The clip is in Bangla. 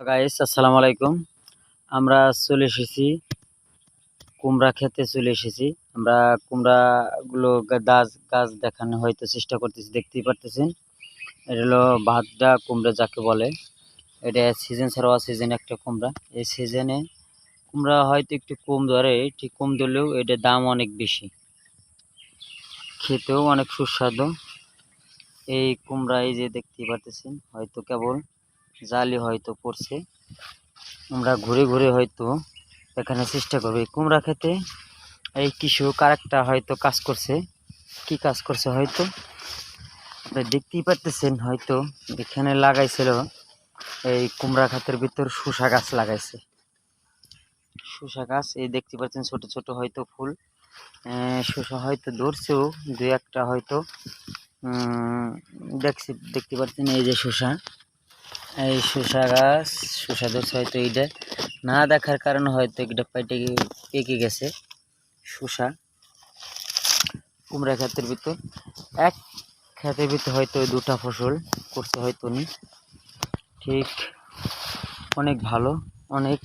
গাইস আসসালামু আলাইকুম। আমরা চলে এসেছি কুমড়া খেতে চলে এসেছি। আমরা কুমড়া গুলো গাছ গাছ দেখানো হয়তো চেষ্টা করতেছি, দেখতেই পারতেছেন। এটা হলো ভাদ্রা কুমড়া যাকে বলে। এটা সিজন ছাড়া সিজন একটা কুমড়া। এই সিজনে কুমড়া হয়তো একটু কম ধরে, ঠিক কম ধরলেও এটার দাম অনেক বেশি, খেতেও অনেক সুস্বাদু। এই কুমড়া এই যে দেখতেই পারতেছেন, হয়তো কেবল জালি হয়তো পড়ছে। আমরা ঘুরে ঘুরে হয়তো এখানে চেষ্টা করবো এই কুমড়া খেতে। এই কৃষক আরেকটা হয়তো কাজ করছে, কি কাজ করছে হয়তো আপনারা দেখতেই পারতেছেন। হয়তো এখানে লাগাইছিল এই কুমড়া খাতের ভিতর শসা গাছ লাগাইছে। শসা গাছ এই দেখতে পাচ্ছেন, ছোট ছোট হয়তো ফুল। শসা হয়তো ধরছেও দুই একটা হয়তো। দেখতে পাচ্ছেন এই যে শসা, এই শসা গাছ শসা ধরছে হয়তো। এইটা না দেখার কারণে হয়তো এটা পেকে গেছে। শসা কুমড়া ক্ষেতের ভিতর, এক ক্ষেতের ভিতর হয়তো দুটা ফসল করছে হয়তো উনি। ঠিক অনেক ভালো, অনেক